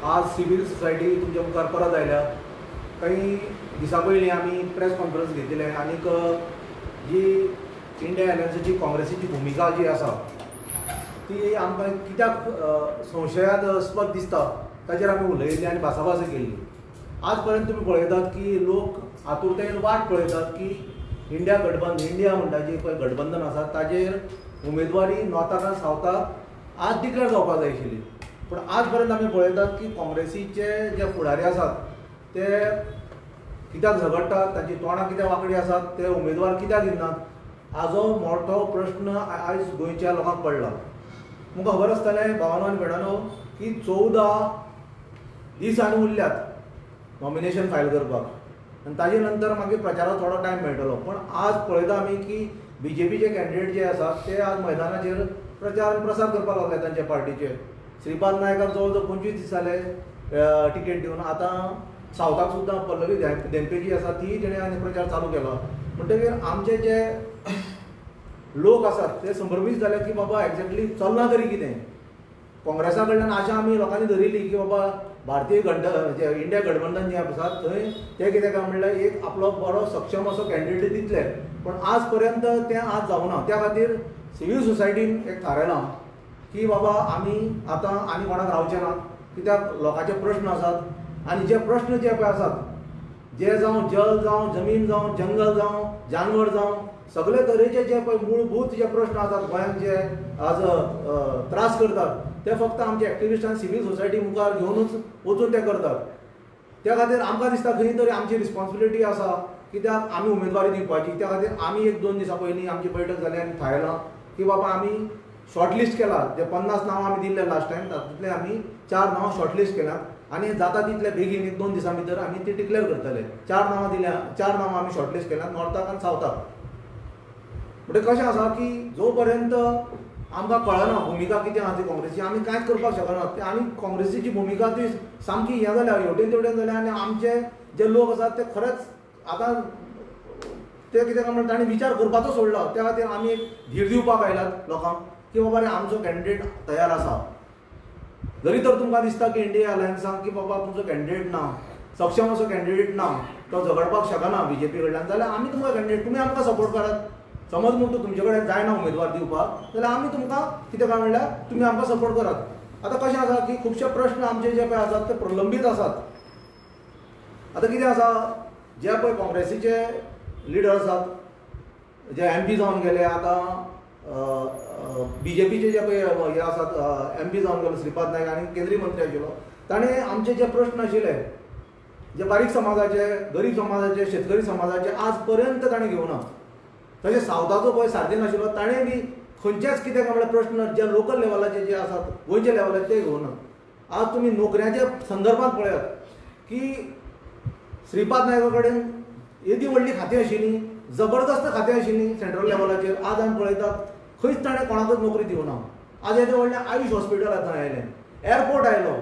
आज civil society तुमच्या मुखार परत आयल्या। काही दिसा पयलीं आमी प्रेस कॉन्फरन्स घेतिल्ले आनीक जी इंडिया अलायन्साची काँग्रेसीची भुमिका जी आसा ती आमकां कित्याक संशयास्पद दिसता ताचेर आमी उलयिल्ली आनी भासाभास केल्ली। आज पर्यंत तुमी पळयतात की लोक आतुरतेन वाट पळयतात की इंडिया म्हणटा जी पळय गठबंधन आसा ताचेर उमेदवारी नॉर्थाक सावथाक आज डिक्लेअर जावपाक जाय आशिल्ली। पूण आज पर्यंत आमी पळयतात की काँग्रेसीचे जे फुडारी आसात ते कित्याक झगडटात, तांची तोंडां कित्याक वांकडी आसात, ते उमेदवार कित्याक दिनात हाजो मोठो प्रश्न आयज गोंयच्या लोकांक पडला। तुमकां खबर आसतलें भावांनो आनी भयणांनो की 14 दीस आनी उरल्यात नॉमिनेशन फायल करपाक आनी ताजे नंतर मागीर प्रचाराक थोडो टायम मेळटलो। पूण आज पळयता आमी की BJPचे कॅन्डिडेट जे आसात ते आज मैदानाचेर प्रचार आनी प्रसार करपाक लागले तांच्या पार्टीचे। श्रीपाद नायकाक जवळ जवळ 25 दीस जाले टिकेट दिवन। आतां सावथाक सुद्दां पल्लवी धेंपे जी आसा ती तेणें आनी प्रचार चालू केलो। म्हणटकीर आमचे जे लोक आसात ते संभ्रमीत जाले की बाबा एक्झॅक्टली चलना तरी कितें। काँग्रेसा कडल्यान आशा आमी लोकांनी धरिल्ली की बाबा भारतीय जे इंडिया गठबंधन जे आसात थंय ते कितें काय म्हणल्यार एक आपलो बरो सक्षम असो कॅन्डिडेट दितले। पण आज पर्यंत तें आज जावना। त्या खातीर सिव्हिल सोसायटीन एक थारायलां की बाबा आमी आतां आनी कोणाक रावचे नात, कित्याक लोकांचे प्रश्न आसात आनी जे प्रश्न जे पळय आसात जे जावं जल जावं जमीन जावं जंगल जावं जानवर जावं सगळे तरेचे जे पळय मूलभूत जे प्रश्न आसात गोंयांत जे आज त्रास करतात ते फक्त आमचे एक्टिविस्ट आनी सिव्हिल सोसायटी मुखार घेवनूच वचून ते करतात। त्या खातीर आमकां दिसता खंय तरी आमची रिस्पॉन्सिबिलिटी आसा कित्याक आमी उमेदवारी दिवपाची। त्या खातीर आमी 1-2 दिसां पयलीं आमची बैठक जाली आनी थारायलां की बाबा आमी शॉर्टलिस्ट केला। जे 50 नांवां आमी दिल्ले लास्ट टायम तातूंतले आमी 4 नांवां शॉर्टलिस्ट केल्यात आनी जाता तितले बेगीन 1-2 दिसां भितर आमी ती डिक्लेअर करतले। 4 नांवां दिल्या, 4 नांवां आमी शॉर्टलिस्ट केल्यात नॉर्थाक आनी सावथाक। म्हणजे कशें आसा की जो पर्यंत आमकां कळना भुमिका कितें आहा ती काँग्रेसीची आमी कांयच करपाक शकनात। आनी काँग्रेसीची भुमिका ती सामकी हें जाल्या हेवटेन तेवटेन जाल्या आनी आमचे जे लोक आसात ते खरेंच आतां ते कितें काय म्हणटा तांणी विचार करपाचो सोडलो। त्या खातीर आमी एक धीर दिवपाक आयल्यात लोकांक की बाबा रे आमचो कॅन्डिडेट तयार आसा। जरी तर तुमकां दिसता की इंडिया अलायन्साक की बाबा तुमचो कॅन्डिडेट ना, सक्षम असो कॅन्डिडेट ना, तो झगडपाक शकना BJP कडल्यान, जाल्यार आमी तुमकां कॅन्डिडेट तुमी आमकां सपोर्ट करात। समज म्हणून तुमचे कडेन जायना उमेदवार दिवपाक जाल्यार आमी तुमकां कितें काय म्हणल्यार तुमी आमकां सपोर्ट करात। आतां कशें आसा की खुबशे प्रश्न आमचे जे पळय आसात ते प्रलंबीत आसात। आतां कितें आसा जे पळय काँग्रेसीचे लिडर आसात जे MP जावन गेले, आतां BJPचे जे पळय हे आसात MP जावन गेलो श्रीपाद नायक आनी केंद्रीय मंत्री आशिल्लो, ताणें आमचे जे प्रश्न आशिल्ले जे बारीक समाजाचे, गरीब समाजाचे, शेतकरी समाजाचे आज पर्यंत ताणें घेवना। तशें सावथाचो पळय सारकें नाशिल्लो ताणें बी खंयचेच कितें काय म्हणल्यार प्रश्न जे लोकल लेवलाचे जे आसात गोंयच्या लेवलाचे ते घेवना। आज तुमी नोकऱ्याच्या संदर्भांत पळयात की श्रीपाद नायका कडेन येदी व्हडली खातीं आशिल्लीं, जबरदस्त खातीं आशिल्लीं सेंट्रल लेवलाचेर। आज आमी पळयतात खंयच ताणें कोणाकच नोकरी दिवना। आज येदें व्हडलें आयुश हॉस्पिटल आतां आयलें, एअरपोर्ट आयलो,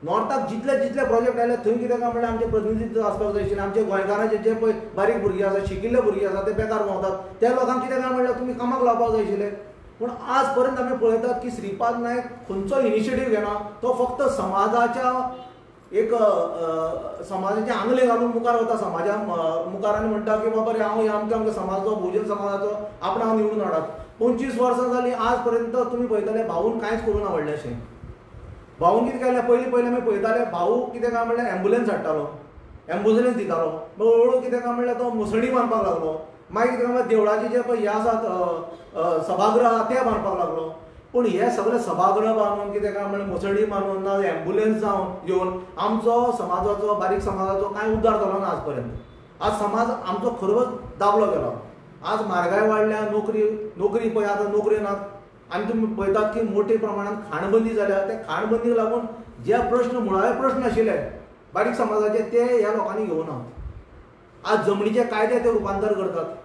नॉर्थाक जितले प्रोजेक्ट आयले थंय कितें काय म्हणल्यार आमचें प्रतिनिधित्व आसपाक जाय आशिल्लें। आमचे गोंयकारांचे जे पळय बारीक भुरगीं आसात, शिकिल्ले भुरगीं आसात ते बेकार भोंवतात, त्या लोकांक कितें काय म्हणल्यार तुमी कामाक लावपाक जाय आशिल्लें। पूण आज पर्यंत आमी पळयतात की श्रीपाद नायक खंयचो इनिशिएटीव घेना, तो फक्त समाजाच्या एक समाजाचे आंगले घालून मुखार वता समाजा मुखार आनी म्हणटा की बाबा रे हांव अमक्या समाजाचो बहुजन समाजाचो आपणाक निवडून हाडात। 25 वर्सां जालीं आज पर्यंत तुमी पळयतले भाऊन कांयच करूना व्हडलेशें। भाऊन कितें केलें पयलीं आमी पळयताले भाऊ कितें काय म्हणल्यार एम्बुलन्स हाडटालो, एम्बुलन्स दितालो, हळू कितें काय म्हणल्यार तो मुसळी बांदपाक लागलो। मागीर कितें म्हणल्यार देवळाचे जे पळय हे आसात सभागृह आहा ते बांदपाक लागलो। पूण हे सगळे सभागृह बांदून कितें काय म्हणल्यार मुसळी बांदून ना एम्बुलन्स जावन येवन आमचो समाजाचो बारीक समाजाचो कांय उद्धार जालो ना आज पर्यंत। आज समाज आमचो खरोच दाबलो गेलो। आज म्हारगाय वाडल्या, नोकरी पळय आतां नोकऱ्यो नात आनी तुमी पळयतात की मोठ्या प्रमाणात खाणबंदी जाल्या। त्या खाणबंदीक लागून जे प्रश्न मुळावे प्रश्न आशिल्ले बारीक समाजाचे ते ह्या लोकांनी घेवना। आज जमनीचे कायदे ते रुपांतर करतात।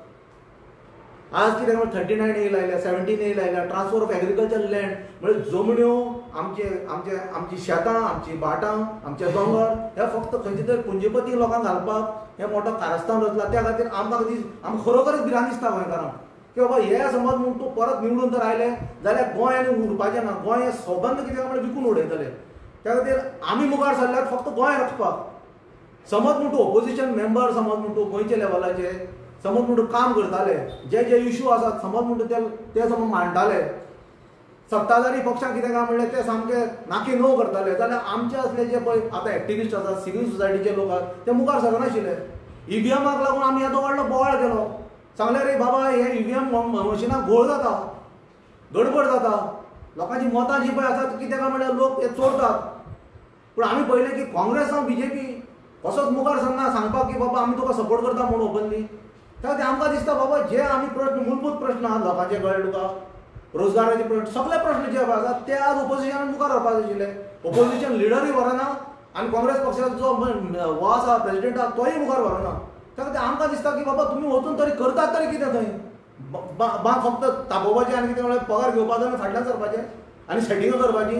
आज कितें 39A लायल्या, 17A लायल्या, ट्रान्सफर ऑफ एग्रीकल्चर लँड म्हणजे जमण्यो आमची शेतां, आमची भाटां, आमचे दोंगर हे फक्त खंयचे तरी पुंजीपती लोकांक घालपाक हे मोठो कारस्थान रचला। त्या खातीर आमकां खरोखरच भिरांत दिसता गोंयकारांक की बाबा हे समज म्हणून तूं परत निवडून जर आयले जाल्यार गोंय आनी उरपाचें ना, गोंय हे सोबंद कितें म्हणल्यार विकून उडयतले। त्या खातीर आमी मुखार सरल्यार फक्त गोंय रचपाक. समज म्हणून तूं ऑपोजिशन मेंबर समज म्हणून तूं गोंयचे लेवलाचे समज म्हणून काम करताले, जे जे इश्यू आसात समज म्हणून ते समज मांडटाले, सत्ताधारी पक्षाक कितें काय म्हणलें ते सामके नाकी नो करताले, जाल्यार आमचे असले जे पळय आतां एक्टिविस्ट आसात, सिव्हिल सोसायटीचे लोक आसात, ते मुखार सरनाशिल्ले. ईव्हीएमाक लागून आमी येदो व्हडलो बोवाळ केलो. सांगले रे बाबा हे ईव्हीएम मशिनाक घोळ जाता, गडबड जाता, लोकांची मतां जी पळय आसात कितें काय म्हणल्यार लोक ते चोरतात. पूण आमी पळयलें की काँग्रेस जावं बीजेपी कसोच मुखार सरना सांगपाक की बाबा आमी तुका सपोर्ट करता म्हणून ओपनली. ते आमकां दिसता बाबा जे आमी प्रश्न मूलभूत प्रश्न आहात लोकांचे कळ्ळे तुका, रोजगाराचे प्रश्न, सगळे प्रश्न जे आसात ते आज ओपोजिशनान मुखार व्हरपाक आशिल्ले. ओपोजिशन लिडरूय व्हरना आनी काँग्रेस पक्षाचो जो हो आसा प्रेसिडेंट आसा तोय मुखार व्हरना. ते आमकां दिसता की बाबा तुमी वचून तरी करतात तरी कितें थंय, फक्त तापोवपाचें आनी कितें म्हणल्यार पगार घेवपाचो आनी फाटल्यान सरपाचें आनी सेटिंगां करपाची.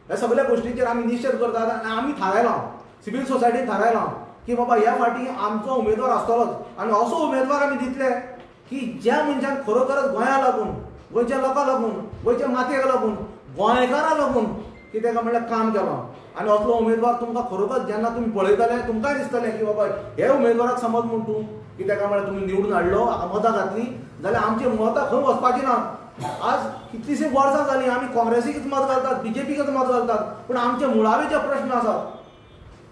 ह्या सगळ्या गोश्टींचेर आमी निशेध करतात आनी आमी थारायलां, सिव्हिल सोसायटीन थारायलां की बाबा ह्या फाटी आमचो उमेदवार आसतलोच आनी असो उमेदवार आमी दितले की ज्या मनशान खरोखरच गोंया लागून, गोंयच्या लोकांक लागून, गोंयच्या मातयेक लागून, गोंयकारांक लागून कितें काय म्हणल्यार काम केलां. आनी असलो उमेदवार तुमकां खरोखर जेन्ना तुमी पळयतले तुमकांय दिसतलें की बाबा हे उमेदवाराक समज म्हूण तूं कितें काय म्हणल्यार तुमी निवडून हाडलो, मतां घातली, जाल्यार आमची मतां खंय वचपाची ना. आज कितलीशीं वर्सां जालीं आमी काँग्रेसीकच मत घालतात, बीजेपीकच मत घालतात, पूण आमचे मुळावे जे प्रश्न आसात,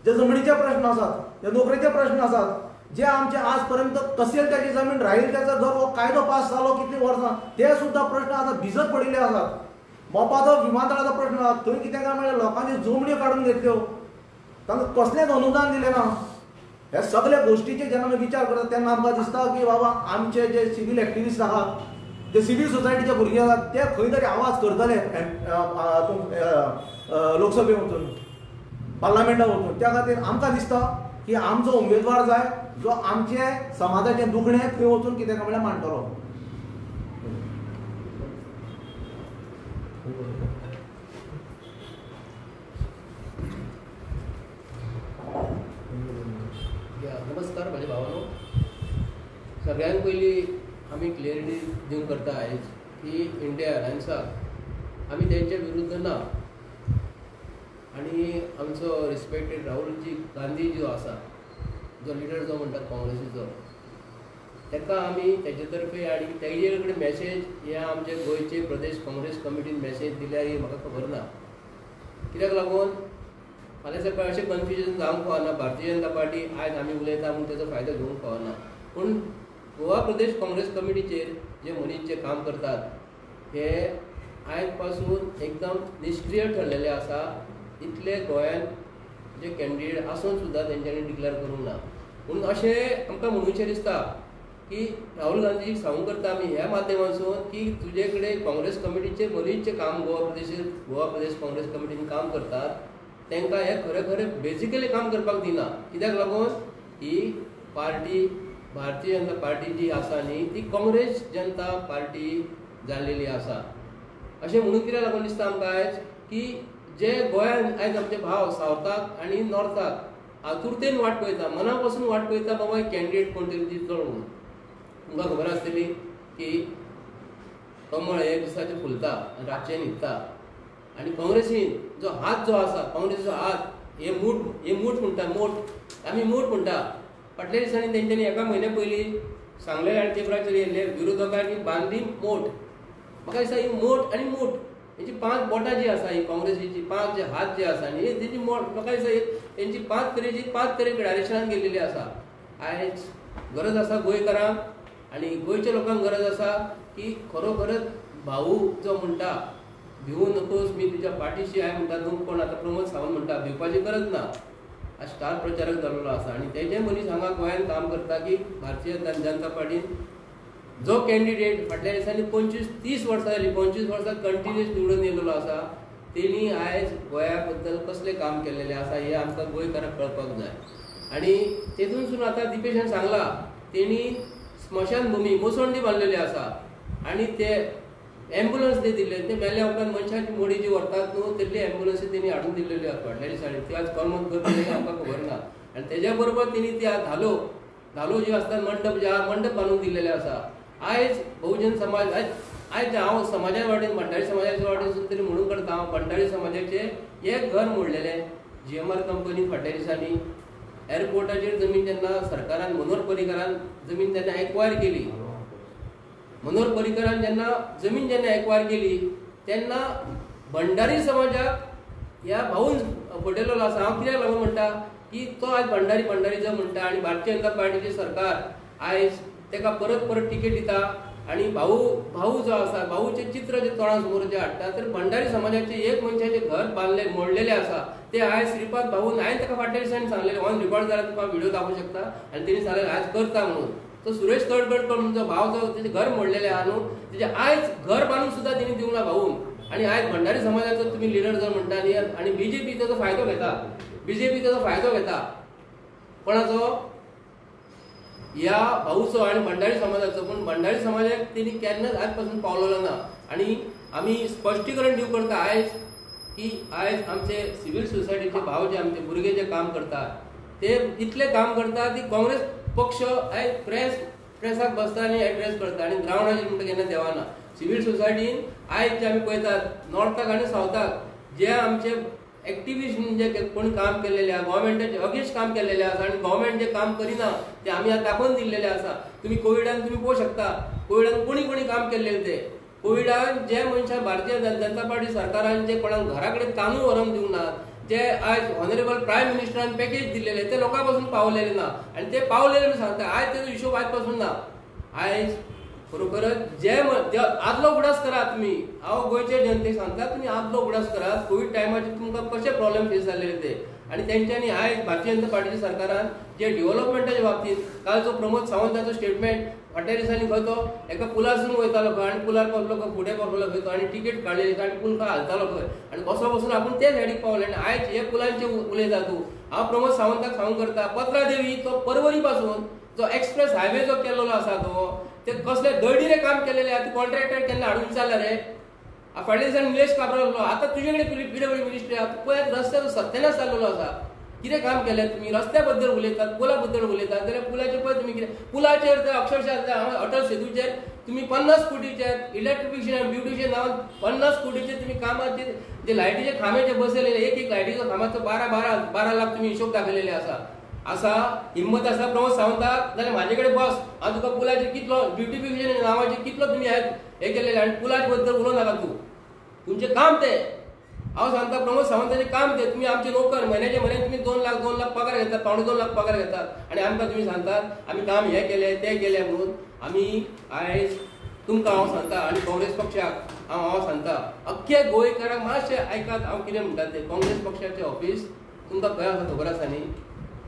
जे जमनीचे प्रश्न आसात, जे नोकरेचे प्रश्न आसात, जे आमचे आज पर्यंत कसेल त्याची जमीन राहील त्याचा जर हो कायदो पास जालो कितली वर्सां, ते सुद्धा प्रश्न आता भिजत पडिल्ले आसात. मोपाचो विमानतळाचो प्रश्न आसा, थंय कितें काय म्हणल्यार लोकांच्यो जमण्यो काडून घेतल्यो, तांकां कसलेंच अनुदान दिलें ना. ह्या सगळ्या गोश्टीचे जेन्ना आमी विचार करता तेन्ना आमकां दिसता की बाबा आमचे जे सिव्हिल एक्टिविस्ट आहात, जे सिव्हिल सोसायटीचे भुरगे आसात, ते खंय तरी आवाज करतले लोकसभेक वचून, पार्लमेंटाक वचून. त्या खातीर आमकां दिसता की आमचो उमेदवार जाय जो आमचे समाजाचे दुखणें थंय वचून कितें काय म्हणल्यार मांडटलो. नमस्कार माझे भावानो. सगळ्यांत पयलीं आमी क्लियरिटी दिवंक करता आयज की इंडिया अलायन्साक आमी तेंच्या विरुद्ध ना आनी आमचो रिस्पेक्टेड राहुलजी गांधी जो आसा, जो लिडर जो म्हणटात काँग्रेसीचो, ताका आमी तेजे तर्फे आनी तेजे कडेन मॅसेज ह्या आमचे गोंयचे प्रदेश काँग्रेस कमिटीन मॅसेज दिल्यार ही म्हाका खबर ना. कित्याक लागून फाल्यां सकाळ अशें कन्फ्युजन जावंक फावना. भारतीय जनता पार्टी आयज आमी उलयता म्हूण तेजो फायदो घेवंक फावना. पूण गोवा प्रदेश काँग्रेस कमिटीचेर जे मनीस जे काम करतात हे आयज पासून एकदम निश्क्रीय ठरलेले आसा. इतले गोंयांत जे कॅन्डिडेट आसून सुद्दां तेंच्यांनी डिक्लेअर करूंक ना. पूण अशें आमकां म्हणूचें दिसता की राहुल गांधीक सांगूंक करता आमी ह्या माध्यमांतसून की तुजे कडेन काँग्रेस कमिटीचे मनीस जे काम गोवा प्रदेश काँग्रेस कमिटीन काम करतात तांकां हे खरें खरें बेजिकली काम करपाक दिना. कित्याक लागून ही पार्टी भारतीय जनता पार्टी जी आसा न्ही ती काँग्रेस जनता पार्टी जाल्लेली आसा. अशें म्हणून कित्याक लागून दिसता आमकां आयज की जे गोंयांत आयज आमचे भाव सावथाक आनी नॉर्थाक आतुरतेन वाट पळयता, मना पासून वाट पळयता बाबा कॅन्डिडेट कोण तरी दितलो म्हणून. तुमकां खबर आसतली की कमळ एक दिसाचें फुलता आनी रातचें न्हिदता. आनी काँग्रेसीन जो हात जो आसा, काँग्रेसीचो हात हे मूठ म्हणटा, मोठ आमी मूठ म्हणटा. फाटल्या दिसांनी तेंच्यांनी एका म्हयन्या पयलीं सांगले आनी पेपराचेर येयल्ले विरोधकांनी बांदली मोठ. म्हाका दिसता ही मोठ आनी मूठ हेची 5 बोटां जी आसा, ही काँग्रेसीची 5 जे हात जे आसा न्ही तेजी मोठ म्हाका दिसता तेंची 5 तरेची डायरेक्शनान गेल्लेली आसा. आयज गरज आसा गोंयकारांक आनी गोंयच्या लोकांक गरज आसा की खरोखरच भाऊ जो म्हणटा भिवू नकोस मी तुज्या पाठीशी आहे म्हणटा न्हू, कोण आतां प्रमोद सावंत म्हणटा भिवपाची गरज ना. आज स्टार प्रचारक जाल्लो आसा आनी तेजे मनीस हांगा गोंयांत काम करता की भारतीय जनता पार्टीन जो कॅन्डिडेट फाटल्या दिसांनी 25-30 वर्सां जालीं, 25 वर्सां कंटिन्युअस निवडून येयल्लो आसा, तेणी आयज गोंया बद्दल कसलें काम केल्लेलें आसा हें आमकां गोंयकारांक कळपाक जाय. आनी तेतूनसून आतां दिपेशान सांगलां तेणी स्मशान भुमी मुसोंडी बांदलेली आसा आनी ते एम्बुलन्स दिल्ले, ते मेल्या उपरांत मनशाची मोडी जी व्हरतात न्हू तेतली एम्बुलन्सी तेणी हाडून दिल्लेली आसा फाटल्या दिसांनी. ती आज कर्मत करतली आमकां खबर ना. आनी तेज्या बरोबर तेणी ती धालो जी आसता मंडप जे आहा मंडप बांदून दिल्लेले आसा. आयज बहुजन समाज आयज हांव समाजा वाटेन भंडारी समाजाच्या वाटेनसून तरी म्हणून करता, हांव भंडारी समाजाचे एक घर मोडलेलें GMR कंपनी फाटल्या दिसांनी एअरपोर्टाचेर जमीन जेन्ना सरकारान मनोहर पर्रीकारान जमीन जेन्ना एक्वायर केली, मनोहर पर्रीकारान जेन्ना एक्वायर केली तेन्ना भंडारी समाजाक ह्या भाऊन फटयलो आसा. हांव कित्याक लागून म्हणटा की तो आज भंडारीजम म्हणटा आनी भारतीय जनता पार्टीचे सरकार आयज तेका परत तिकेट दिता आनी भाऊ जो आसा भाऊचे चित्र जे तोंडा समोर जे हाडटा तर भंडारी समाजाचे एक मनशाचे घर मोडलेले आसा ते आयज श्रीपाद भाऊन हांवें ताका फाटल्या दिसांनी सांगलेले, ऑन रिकॉर्ड जाल्यार तुका व्हिडिओ दाखोवंक शकता आनी तेणी सांगलें आयज करता म्हणून. तो सुरेश तळगडकर म्हणून भाव जो तेजे घर मोडलेले आहा न्हू तेजे आयज घर बांदून सुद्दां तेणी दिवंक ना भाऊन. आनी आयज भंडारी समाजाचो तुमी लिडर जो म्हणटा न्ही आनी BJP ताचो फायदो घेता. कोणाचो? ह्या भाऊचो आनी भंडारी समाजाचो. पूण भंडारी समाजाक तेणी केन्नाच आज पासून पावलेलो ना. आनी आमी स्पश्टीकरण दिवंक करता आयज की आयज आमचे सिव्हिल सोसायटीचे भाव जे आमचे भुरगे जे काम करतात ते इतले काम करतात की काँग्रेस पक्ष आयज प्रेसाक बसता आनी एड्रेस करता आनी ग्रावंडाचेर म्हणटा केन्ना देवाना. सिव्हिल सोसायटीन आयज जे आमी पळयतात नॉर्थाक आनी सावथाक जे आमचे एक्टिव्हिस्ट जे कोणी काम केलेले आहा, गव्हर्मेंटाचे अगेन्स्ट काम केलेले आसा आनी गव्हर्मेंट जे काम करिना ते आमी आतां दाखोवन दिल्लेले आसा. तुम्ही कोविडान तुम्ही पळोवंक शकता कोविडान कोणी काम केलेले ते. कोविडान जे मनशाक भारतीय जनता पार्टी सरकारान जे कोणाक घरा कडेन तांदूळ व्हरोंक दिवंक ना, जे आज ऑनरेबल प्रायम मिनिस्टरान पॅकेज दिलेले ते लोकां पासून पावलेले ना आनी ते पावलेले सांगता आयज तेजो हिशोब आयज पासून ना. आयज खरोखरच जे आदलो उगडास करा तुमी. हांव गोंयचे जनतेक सांगता तुमी आदलो उगडास करात. कोविड टायमाचेर तुमकां कशे प्रॉब्लेम फेस जाल्ले ते आनी तेंच्यांनी आयज भारतीय जनता पार्टीच्या सरकारान जे डेव्हलपमेंटाच्या बाबतींत काल जो प्रमोद सावंताचो स्टेटमेंट फाटल्या दिसांनी खंय तो एका पुलारसून वयतालो खंय आनी पुलार पावलो खंय फुडें पावलो खंय तो आनी टिकेट काडलेली आनी पूल खंय हालतालो खंय आनी कसो बसून आपूण ते सायडीक पावले आनी आयज हे पुलांचे उलयता तूं. हांव प्रमोद सावंताक सांगूंक करता पत्रादेवी तो परवरी पासून जो एक्सप्रेस हायवे जो केलेलो आसा तो ते कसले दळदिरे काम केलेले आहा. तूं कॉन्ट्रॅक्टर केन्ना हाडून विचारला रे? फाटल्या दिसांनी निलेश काब्राल आसलो आतां तुजे कडेन PWD मिनिस्ट्री आहा. तूं पळय रस्त्याचो सत्यानाश जाल्लो आसा. कितें काम केलें तुमी? रस्त्या बद्दल उलयतात, पुला बद्दल उलयतात जाल्यार पुलाचेर पळय तुमी कितें पुलाचेर ते अक्षरशः अटल सेतूचेर तुमी 50 कोटीचे इलेक्ट्रिफिकेशन आनी ब्युटिफिकेशन नांवान 50 कोटीचे तुमी कामाचे जे लायटीचे खांबे जे बसयलेले एक लायटीचो खांबाचो 12 लाख तुमी हिशोब दाखयलेले आसा. हिम्मत आसा प्रमोद सावंताक जाल्यार म्हाजे कडेन बस. हांव तुका पुलाचेर कितलो ब्युटिफिकेशन नांवाचेर कितलो तुमी हे केलेले आनी पुलाचे बद्दल उलोवं नाका तूं. तुमचें काम तें. हांव सांगता प्रमोद सावंताचें काम तें. तुमी आमचे नोकर म्हयन्याचे तुमी 2 लाख पगार घेतात, 2.5 लाख पगार घेतात आनी आमकां तुमी सांगतात आमी काम हें केलें तें केलें म्हणून. आमी आयज तुमकां हांव सांगता आनी काँग्रेस पक्षाक हांव सांगता अख्ख्या गोंयकारांक मातशें आयकात हांव कितें म्हणटा तें. काँग्रेस पक्षाचें ऑफिस तुमकां खंय आसा खबर आसा न्ही?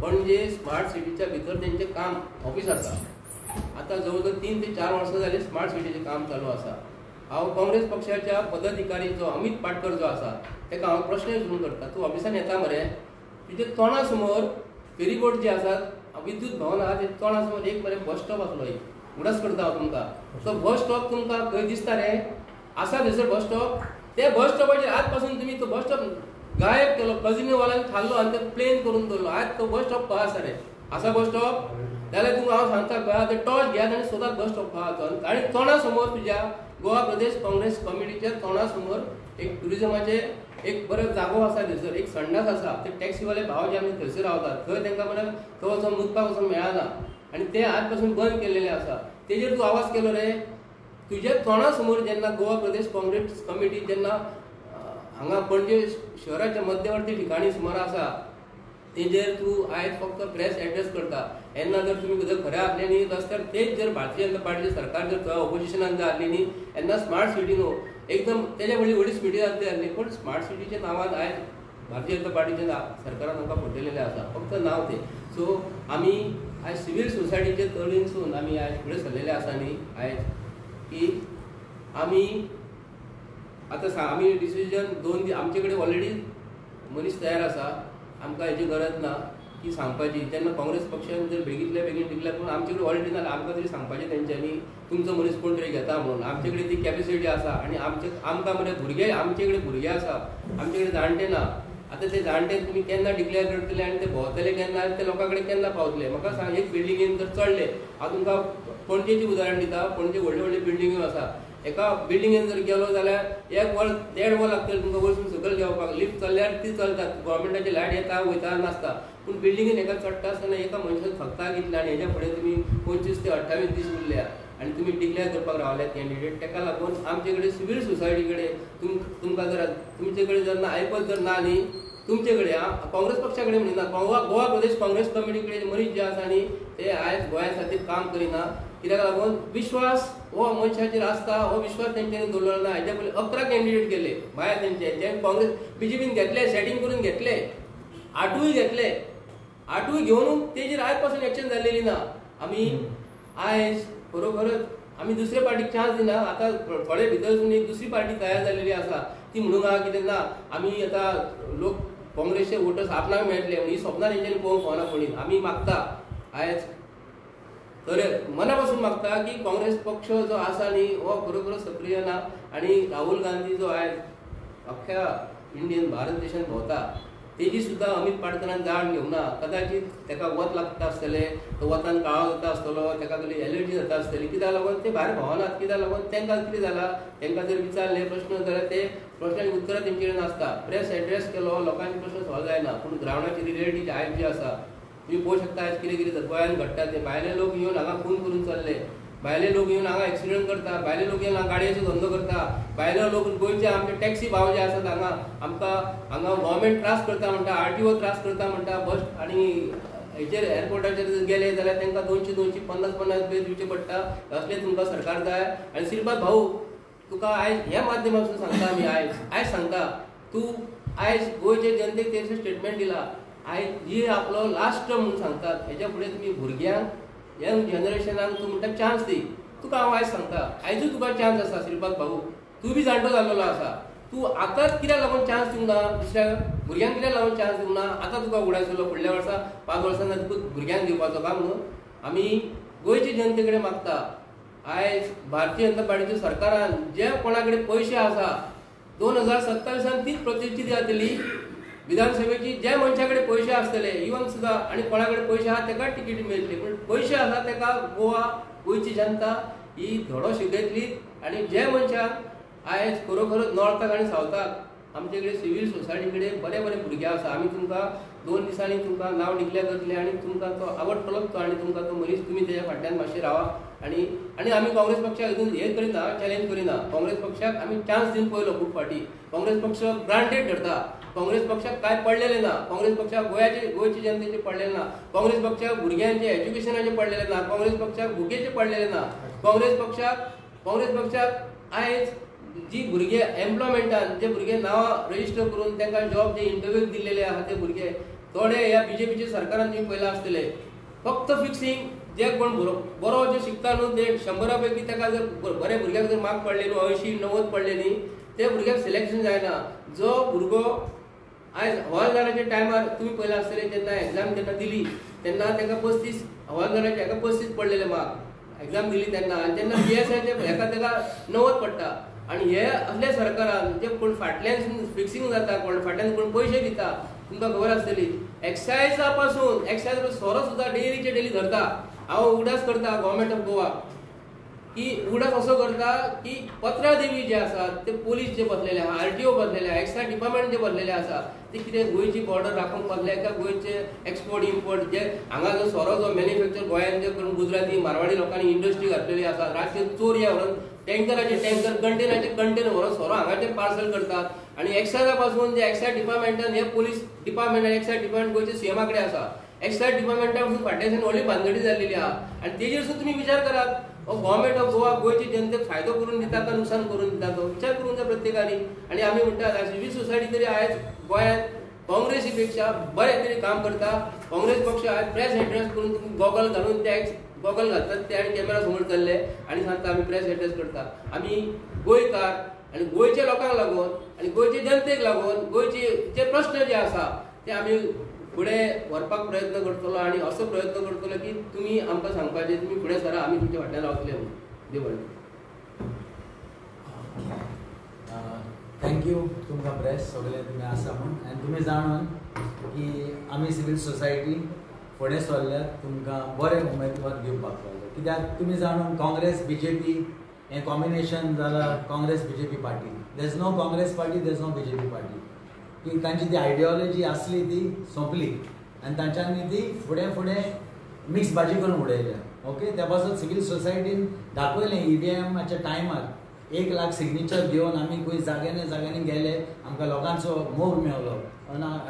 पणजे स्मार्ट सिटीच्या भितर तेंचें काम ऑफिस आसा. आतां जवळ जवळ 3 ते 4 वर्सां जालीं स्मार्ट सिटीचें काम चालू आसा. हांव काँग्रेस पक्षाच्या पदाधिकारी जो अमित पाटकर जो आसा ताका हांव प्रश्न विचारून करता तूं ऑफिसान येता मरे? तुजे तोंडा समोर फेरीबोट जे आसात विद्युत भवन आहा ते तोंडा समोर एक मरे बस स्टॉप आसलो. एक उगडास करता हांव तुमकां. तो बस स्टॉप तुमकां खंय दिसता रे? आसा थंयसर बस स्टॉप? ते बस स्टॉपाचेर आज पासून तुमी तो बस स्टॉप गायब केलो, कजिनोवाल्यांनी खाल्लो आनी ते प्लेन करून दवरलो. आज तो बस स्टॉप खंय आसा रे? आसा बस स्टॉप? जाल्यार तुमकां हांव सांगता खंय ते टॉर्च घेयात आनी सोदात बस स्टॉप खंय आसा. आनी तोंडा समोर तुज्या गोवा प्रदेश काँग्रेस कमिटीच्या तोंडा समोर एक टुरिजमाचे एक बरो जागो आसा थंयसर, एक संडास आसा. ते टॅक्सीवाले भाव जे आमी थंयसर रावतात थंय तांकां मरे थंय वचून न्हिदपाक वचून मेळना आनी ते आज पासून बंद केलेले आसा. तेजेर तूं आवाज केलो रे? तुज्या तोंडा समोर जेन्ना गोवा प्रदेश काँग्रेस कमिटी जेन्ना हांगा पणजे शहराच्या मध्यवर्ती ठिकाणी सुमार आसा तेजेर तूं आयज फक्त प्रेस एड्रेस करता. येन्ना जर तुमी जर खरें आसलें न्ही रस्त्यार तेच जर भारतीय जनता पार्टीचें सरकार जर थंय ऑपोजिशनान जर आसली न्ही येन्ना स्मार्ट सिटी न्हू एकदम तेज्या व्हडी स्मिटी जातली आसली. पूण स्मार्ट सिटीच्या नांवान आयज भारतीय जनता पार्टीच्या सरकारान आमकां फटयलेलें आसा फक्त नांव तें. सो आमी आयज सिव्हिल सोसायटीचे तळीनसून आमी आयज फुडें सरलेले आसा न्ही आयज की आमी आतां आमी डिसिजन 2 आमचे कडेन ऑलरेडी मनीस तयार आसा. आमकां हेची गरज ना की सांगपाची. तेन्ना काँग्रेस पक्षान जर बेगींतल्या बेगीन दिल्यार पूण आमचे कडेन ऑलरेडी ना आमकां तरी सांगपाचें तेंच्यांनी तुमचो मनीस कोण तरी घेता म्हणून. आमचे कडेन ती कॅपेसिटी आसा आनी आमकां मरे भुरगे आमचे कडेन भुरगे आसा, आमचे कडेन जाणटे ना. आतां ते जाणटे तुमी केन्ना डिक्लेअर करतले आनी ते भोंवतले केन्ना आनी ते लोकां कडेन केन्ना पावतले? म्हाका सांग एक बिल्डिंगेन जर चडले हांव तुमकां पणजेची उदाहरण दिता. पणजे व्हडल्यो व्हडल्यो बिल्डिंग्यो आसा एका बिल्डिंगेन जर गेलो जाल्यार 1 वर 1.5 वर लागतले तुमकां वयसून सकयल देंवपाक. लिफ्ट चल्ल्यार ती चलतात, गव्हर्मेंटाची लायट येता वयता नासता. पूण बिल्डिंगेन एका चडटा आसतना एका मनशान थकता घेतला आनी हेज्या फुडें तुमी 25 ते 28 दीस उरल्या आनी तुमी डिक्लेअर करपाक रावल्यात कॅन्डिडेट. ताका लागून आमचे कडेन सिवील सोसायटी कडेन तुमकां जर तुमचे कडेन जर आयपत जर ना न्ही, तुमचे कडेन काँग्रेस पक्षा कडेन म्हणिना, गोवा प्रदेश काँग्रेस कमिटी कडेन मनीस जे आसा न्ही ते आयज गोंया खातीर काम करिना. कित्याक लागून विश्वास हो मनशाचेर आसता, हो विश्वास तेंच्यांनी दवरलो ना. हेज्या पयलीं 11 कॅन्डिडेट गेले भायर तेंचे काँग्रेस बीजेपीन घेतले, सेटींग करून घेतले, 8य घेतले. 8य घेवन तेजेर आयज पासून एक्शन जाल्लेली ना. आमी आयज खरोखरच आमी दुसरे पार्टीक चान्स दिना. आतां थोडे भितरसून एक दुसरी पार्टी तयार जाल्लेली आसा, ती म्हणूंक आहा कितें ना आमी आतां लोक काँग्रेसचे वोटर्स आपणाक मेळटले ही सपनां तेंच्यांनी पळोवंक पावना. कोणी आमी मागता आयज तर मनापासून मागता की काँग्रेस पक्ष जो आसा न्ही हो खरोखर सक्रीय ना. आनी राहुल गांधी जो आयज अख्ख्या इंडियन भारत देशांत भोंवता तेजी सुद्दां अमित पाडकरान जाण घेवना. कदाचित ताका वत लागता आसतलें, तो वतान काळो जाता आसतलो, ताका कसली एलर्जी जाता आसतली, कित्याक लागून ते भायर भोंवनात. कित्याक लागून तांकां कितें जालां, तांकां जर विचारले प्रश्न जाल्यार ते प्रश्नांची उतरां तेंचे कडेन नासता. प्रेस एड्रेस केलो, लोकांचे प्रश्न सॉल्व जायना. पूण ग्रावंडाची रियलिटी आयज जी आसा तुम्ही पळोवंक शकता आयज कितें कितें गोंयांत घडटा ते. भायले लोक येवन हांगा खून करून चल्ले, भायले लोक येवन हांगा एक्सिडेंट करता, भायले लोक येवन हांगा गाडयेचो धंदो करता, भायले लोक गोंयचे आमचे टॅक्सी भाव जे आसात हांगा आमकां हांगा गव्हर्मेंट त्रास करता म्हणटा, RTO त्रास करता म्हणटा. बस आनी हेचेर एअरपोर्टाचेर जर गेले जाल्यार तांकां 200-250 रुपये दिवचे पडटा. असले तुमकां सरकार जाय. आनी श्रीपाद भाऊ तुका आयज ह्या माध्यमांतसून सांगता आमी आयज सांगता तूं आयज गोंयचे जनतेक तेचें स्टेटमेंट दिला. आयज जी आपलो लास्ट टर्म म्हणून सांगतात हेच्या फुडें तुमी भुरग्यांक यंग जनरेशनाक तूं म्हणटा चान्स दी. तुका हांव आयज सांगता आयजूय तुका चान्स आसा श्रीपाद भाऊ. तूं बी जाणटो जाल्लो आसा. तूं आतांच कित्याक लागून चान्स दिवंक ना, दुसऱ्या भुरग्यांक कित्याक लागून चान्स दिवंक ना. आतां तुका उगडायतलो, फुडल्या वर्सा 5 वर्सांनी तुका भुरग्यांक दिवपाचो काम न्हू. आमी गोंयचे जनते कडेन मागता आयज भारतीय जनता पार्टीच्या सरकारान जे कोणा कडेन पयशे आसा 2027 तीच प्रतिश्ठिती जातली विधानसभेची. ज्या मनशा कडेन पयशे आसतले इवन सुद्दां आनी कोणा कडेन पयशे आहा ताकाच तिकीट मेळटली. पूण पयशे आसा ताका गोंयची जनता ही धडो शिकयतली. आनी जे मनशाक आयज खरोखरच नॉर्थाक आनी सावथाक आमचे कडेन सिवील सोसायटी कडेन बरे बरे भुरगे आसा. आमी तुमकां 2 दिसांनी तुमकां नांव डिक्लेअर करतले आनी तुमकां तो आवडटलोच तो आनी तुमकां तो मनीस तुमी तेच्या फाटल्यान मातशें रावा. आनी आमी काँग्रेस पक्षाक हितून हें करिना, चॅलेंज करिना. काँग्रेस पक्षाक आमी चान्स दिवन पळयलो खूब फाटी. काँग्रेस पक्ष ग्रांटेड धरता. काँग्रेस पक्षाक काय पडलेले ना. काँग्रेस पक्षाक गोंयचे जनतेचे पडलेले ना. काँग्रेस पक्षाक भुरग्यांचे एज्युकेशनाचे पडलेले ना. काँग्रेस पक्षाक भुकेचे पडलेले ना. काँग्रेस पक्षाक आयज जी भुरगे एम्प्लॉयमेंटान जे भुरगे नांवां रजिस्टर करून तांकां जॉब जे इंटरव्यूक दिल्लेले आहा ते भुरगे थोडे ह्या बीजेपीच्या सरकारान तुमी पयला आसतले फक्त फिक्सिंग. जे कोण बरो जे शिकता न्हू ते 100 पैकी ताका जर बरे भुरग्याक जर मार्क पडले न्हू 80-90 पडले न्ही ते भुरग्याक सिलेक्शन जायना. जो भुरगो आयज हवालदाराच्या टायमार तुमी पयला आसतले जेन्ना एग्जाम जेन्ना दिली तेन्ना ताका 35 हवालदाराचे हाका 35 पडलेले मार्क एग्जाम दिली तेन्ना. आनी तेन्ना BSIचे हेका ताका 90 पडटा. आनी हे असले सरकारान जे कोण फाटल्यान फिक्सिंग जाता, कोण फाटल्यान कोण पयशे दिता तुमकां खबर आसतली. एक्सायजा पासून एक्सायज सोरो सुद्दां डेलीचे डेली धरता. हांव उगडास करता गव्हर्मेंट ऑफ गोवा की उगडास असो करता की पत्रा देवी जे आसात ते पोलीस जे बसलेले आहा, RTO बसलेले आहा, एक्सायज डिपार्टमेंट जे बसलेले आसा ते कितें गोंयची बॉर्डर राखूंक बसले काय गोंयचे एक्सपोर्ट इम्पोर्ट जे हांगा जो सोरो जो मॅन्युफॅक्चर गोंयांत जे करून गुजराती मारवाडी लोकांनी इंडस्ट्री घातलेली आसा रातचे चोरया व्हरून टँकराचे टँकर कंटेनर व्हरून सोरो हांगाचे पार्सल करतात. आनी एक्सायजा पासून जे एक्सायज डिपार्टमेंटान हे पोलीस डिपार्टमेंट आनी एक्सायज डिपार्टमेंट गोंयचे CM कडेन आसा. एक्सायज डिपार्टमेंटा पासून फाटल्याच्यान व्हडली भानगडी जाल्लेली आहा. आनी तेजेर सुद्दां तुमी विचार करात गव्हर्मेंट ऑफ गोवा गोंयचे जनतेक फायदो करून दिता काय नुकसान करून दिता तो विचार करून जाय प्रत्येकानी. आनी आमी म्हणटात सिवील सोसायटी तरी आयज गोंयांत काँग्रेसी पेक्षा बरे तरी काम करता. काँग्रेस पक्ष आयज प्रेस एड्रेस करून तुमी गॉगल घालून ते गॉगल घालतात ते आनी कॅमेरा समोर चल्ले आनी सांगता आमी प्रेस एड्रेस करता. आमी गोंयकार आनी गोंयच्या लोकांक लागून आनी गोंयचे जनतेक लागून गोंयचे जे प्रश्न जे आसा ते आमी फुडें व्हरपाक प्रयत्न करतलो. आनी असो प्रयत्न करतलो की तुमी आमकां सांगपाचें तुमी फुडें सरा आमी तुमच्या फाटल्यान रावतले म्हणून. देव बरें. थँक्यू तुमकां प्रेस सगळे तुमी आसा म्हूण. आनी तुमी जाणून की आमी सिवील सोसायटी फुडें सरल्यात तुमकां बरे उमेदवार दिवपाक लागले. कित्याक तुमी जाणून काँग्रेस BJP हें कॉम्बिनेशन जालां Congress BJP party. There is no Congress party, there is no BJP party. की तांची ती आयडियोलॉजी आसली ती सोंपली आनी तांच्यांनी ती फुडें मिक्स भाजी करून उडयल्या. ओके, त्या पासून सिवील सोसायटीन दाखयलें EVMच्या टायमार 1 लाख सिग्नेचर घेवन आमी खंय जाग्यांनी गेले, आमकां लोकांचो मोग मेळलो,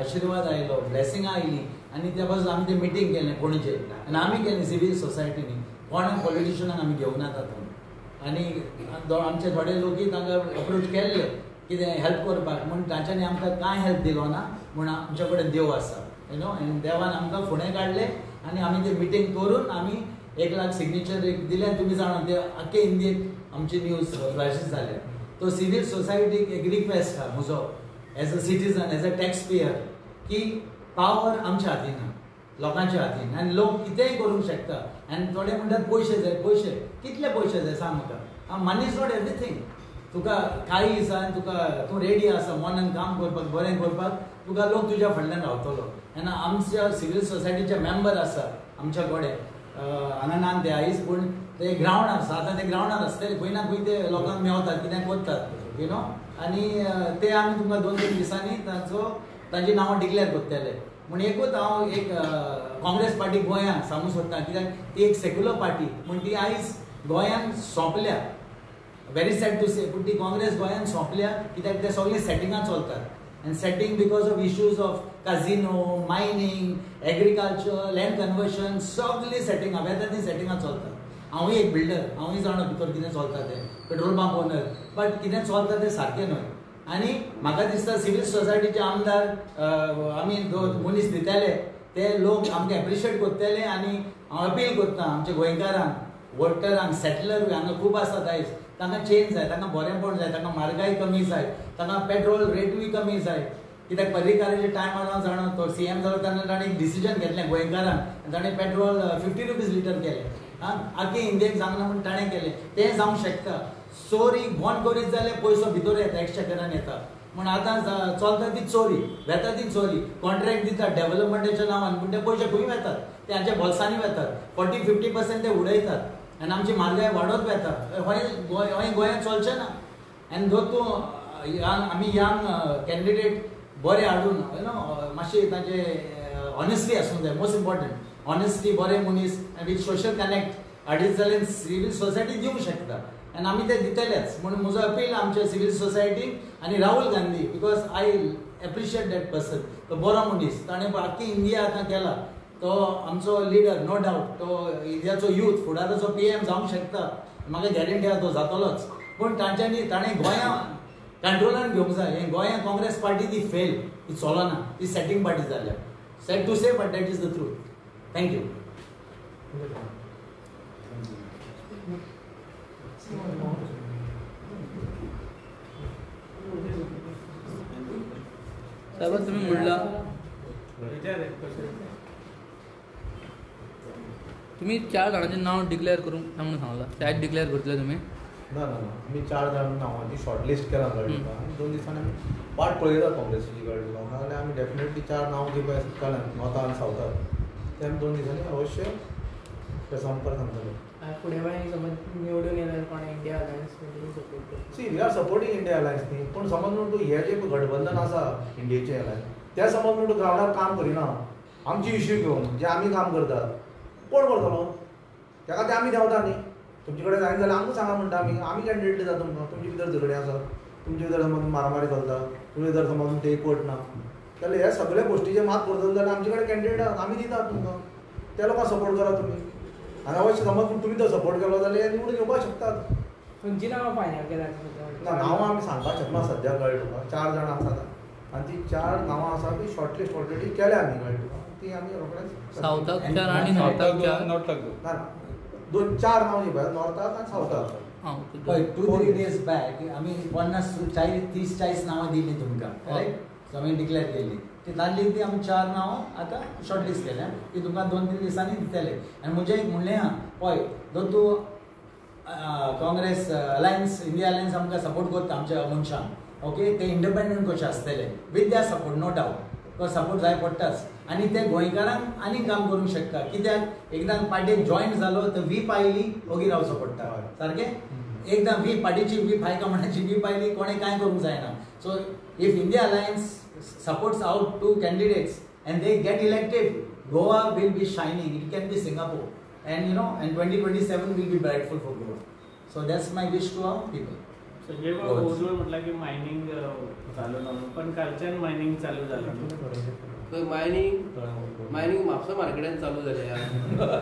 आशिर्वाद आयलो, ब्लेसिंगां आयलीं आनी त्या पासून आमी तें मिटींग केलें पणजे आनी आमी केलें सिवील सोसायटीनी. कोणा पॉलिटिशनाक आमी घेवनात तातूंत आनी आमचे थोडे लोकी तांकां अप्रोच केल्ले कितें हेल्प करपाक, म्हूण तांच्यांनी आमकां कांय हेल्प दिलो ना. म्हूण आमचे कडेन देव आसा आनी देवान आमकां फुडें काडलें आनी आमी तें मिटींग करून आमी 1 लाख सिग्नेचर दिले. आनी तुमी जाणा ते आख्खे इंडियेक आमची न्यूज फ्लॅशीस जाल्या. तो सिवील सोसायटीक एक रिक्वेस्ट आहा म्हजो as a citizen, as a tax pair, की पावर आमच्या हातीन ना, लोकांच्या हातीन, आनी लोक कितेंय करूंक शकता. आनी थोडे म्हणटात पयशे जाय, पयशे कितले पयशे जाय सांग म्हाका. मनी इज नॉट एवरीथींग. तुका कांय दिसान तूं रेडी आसा मनान काम करपाक, बरें करपाक, तुका लोक तुज्या फाटल्यान रावतलो. आनी आमच्या सिवील सोसायटीचे मेंबर आसा आमच्या कडेन, हांगा नान ते आयज, पूण ते ग्रावंडार आसा. आतां ते ग्रावंडार आसतले, खंय ना खंय ते लोकांक मेवतात, कितें करतात यू नो. आनी ते आमी तुमकां 2-3 दिसांनी तांची नांवां डिक्लेअर करतले. म्हूण एकूच हांव एक काँग्रेस पार्टी गोंयांत सांगूंक सोदतां, कित्याक ती एक सेक्युलर पार्टी म्हूण ती आयज गोंयांत सोंपल्या. व्हेरी सॅड टू से, पूण ती काँग्रेस गोंयांत सोंपल्या कित्याक ते सगळीं सेटिंगां चलतात. आनी setting because of issues of casino, mining, agriculture, land conversion, सगळीं सेटिंगां, वेदांनी सेटिंगां चलतात. हांवूय एक बिल्डर, हांवूय जाणा भितर कितें चलता तें, पेट्रोल पंप ओनर, बट कितें चलता तें सारकें न्हय. आनी म्हाका दिसता सिवील सोसायटीचे आमदार आमी मनीस दितले ते लोक आमकां एप्रिशिएट करतले. आनी हांव अपील करतां आमच्या गोंयकारांक, वोटरांक, सेटलर हांगा खूब आसात आयज, तांकां चेंज जाय, तांकां बरेंपण जाय, तांकां म्हारगाय कमी जाय, तांकां पेट्रोल रेटूय कमी जाय. कित्याक पर्रीकाराच्या टायमार हांव जाणा तो CM जालो तेन्ना ताणें एक डिसिजन घेतलें गोंयकारांक, ताणें पेट्रोल 50 रुपीज लिटर केलें. आख्खे इंडियेक जावना म्हूण ताणें केलें. तें जावंक शकता. चोरी बंद करीत जाल्यार पयसो भितर येता, एक्सचेकरान येता. म्हूण आतां चलता ती चोरी, वेता ती चोरी. कॉन्ट्रॅक्ट दितात डेव्हलपमेंटाच्या नांवान, पूण ते पयशे खंय वेतात, ते हांच्या बोल्सांनी वेतात. 40-50% ते उडयतात आनी आमची म्हारगाय वाडत वेता. हय गोंयांत चलचें ना. आनी जर तूं आमी यंग कॅन्डिडेट बरे हाडून यू नो मातशें तांचे ऑनेस्टी आसूंक जाय. मोस्ट इम्पॉर्टंट ऑनेस्टी, बरे मनीस वीथ सोशल कनेक्ट हाडीत जाल्यार सिवील सोसायटी दिवंक शकता. आनी आमी ते दितलेच. म्हणून म्हजो अपील आमच्या सिवील सोसायटीक आनी Rahul Gandhi, because I appreciate that person. तो बरो मनीस, ताणें आख्खी इंडिया आतां केला. तो आमचो लिडर, नो डावट. तो इंडियाचो यूथ फुडाराचो PM जावंक शकता. म्हाका गॅरंटी आहा तो जातलोच. पूण ताणें गोंयां कंट्रोलान घेवंक जाय. हें गोंयां काँग्रेस पार्टी ती फेल, ती चलना, ती सेटिंग पार्टी जाल्या. Sad to say, but that is the truth. Thank you. साहेब तुम्ही म्हणला तुम्ही 4 जाणांचे नाव डिक्लेअर करून म्हणून सांगला, त्यात डिक्लेअर करतले तुम्ही? ना मी 4 जाण नांवांची शॉर्टलिस्ट केला गळ्ळुका. 2 दिसांनी आमी वाट पळयता काँग्रेसीची गळ्ळुका. नाजाल्यार आमी डेफिनेटली 4 नांव जी पळय आसता नॉर्थाक आनी सावथाक, ते आमी 2 दिसांनी अवश्य ते संपर्क सांगतले. फुडें मागीर समज निवडून येयल्यार कोण इंडिया अलायन्स सपोर्ट करता? See we are supporting India alliance न्ही. पूण समज न्हू तूं हें जें गठबंधन आसा इंडियेचें अलायन्स, त्या समज न्हू तूं ग्रावंडार काम करिना, आमची इश्यू घेवन जे आमी काम करतात, कोण करतलो? ताका ते आमी देंवता न्ही. तुमचे कडेन जायना जाल्यार आमकां सांगा म्हणटा आमी कॅन्डिडेट दिता तुमकां. तुमचे भितर झगडे आसा, तुमचे भितर समज मारामारी चलता, तुमचे भितर समज ते एकवट ना, जाल्यार ह्या सगळ्या गोश्टीचे मात करतलो जाल्यार आमचे कडेन कॅन्डिडेट आसात, आमी दितात तुमकां. त्या लोकांक सपोर्ट करा तुमी. आनी अवश्य समज तुमी तो सपोर्ट केलो जाल्यार निवडून येवपाक शकतात. खंयची नांवां फायनल केल्यात? ना नांवां आमी सांगपाक शकना सद्या, कळ्ळें तुका. 4 जाणां आसात आनी ती 4 नांवां आसा ती शॉर्टलिस्ट ऑलरेडी केल्या आमी, कळ्ळें तुका. ती आमी रोखडेच सावथाक 4 आणि नॉर्थाक 4. ना 2-4 नांव जी पळय नॉर्थाक आनी सावथाक. हय 2-3 days बॅक आमी 30-40 नांवां दिलीं तुमकां, करेक्ट? सो आमी डिक्लेअर केली. ती तांतली ती आमी 4 नांव आतां शॉर्टलिस्ट केल्या. ती तुमकां 2-3 दिसांनी दितले. आनी म्हजें एक म्हणलें आहा पळय, जर तूं काँग्रेस अलायन्स, इंडिया अलायन्स आमकां सपोर्ट करता आमच्या मनशांक, ओके, ते इंडिपेंडंट कशें आसतले विथ द्या सपोर्ट, नो डावट. तो सपोर्ट जाय पडटाच. आनी ते गोंयकारांक आनी काम करूंक शकता. कित्याक एकदां पार्टेक जॉयन जालो तर व्हीप आयली, ओगी रावचो पडटा, सारकें? एकदम व्हीप पार्टीची व्हीप हायकमांडाची व्हीप आयली कोणें कांय करूंक जायना. So if India alliance supports out 2 candidates and they get elected, Goa will be shining. It can be Singapore, and and 2027 will be brightful for Goa. So that's my wish to our people. Sanjay Babu Bhosale म्हटलं की mining चालू नव्हतं, पण कालच्यान mining चालू झालं. Mining Mapusa मार्केटान चालू जाल्या,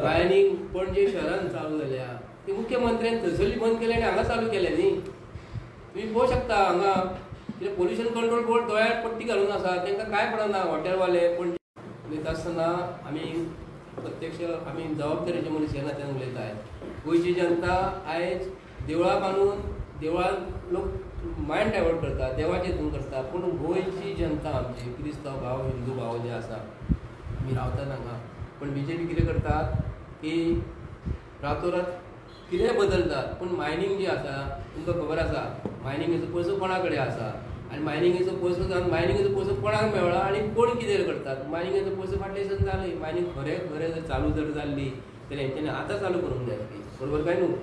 मायनिंग पणजे शहरान चालू जाल्या. ती मुख्यमंत्र्यान थंयसरली बंद केले आनी हांगा चालू केले न्ही. तुम्ही पळोवंक शकता हांगा कितें पोल्युशन कंट्रोल बोर्ड दोळ्यार पट्टी घालून आसा, तांकां काय पडना. हॉटेलवाले पण उलयता आसतना आमी प्रत्यक्ष आमी जबाबदारीचे मनीस ह्या नात्यान उलयताय. गोंयची जनता आयज देवळां बांदून देवळांत लोक मायंड डायवर्ट करता, देवाचे हितून करता, पूण गोंयची जनता आमची क्रिस्तांव भाव हिंदू भाव जे आसा आमी रावतात हांगा. पण BJP कितें करतात की रातोरात कितेंय बदलतात. पूण मायनिंग जी आसा तुमकां खबर आसा मायनिंगेचो पयसो कोणा कडेन आसा आनी मायनिंगेचो पयसो जावन मायनिंगेचो पयसो कोणाक मेळ्ळा आनी कोण कितें करतात. मायनिंगेचो पयसो फाटले दिसांनी जाली. मायनिंग खरें जर चालू जर जाल्ली जाल्यार हेंच्यांनी आतां चालू करूंक जाय आसली, बरोबर काय न्हू.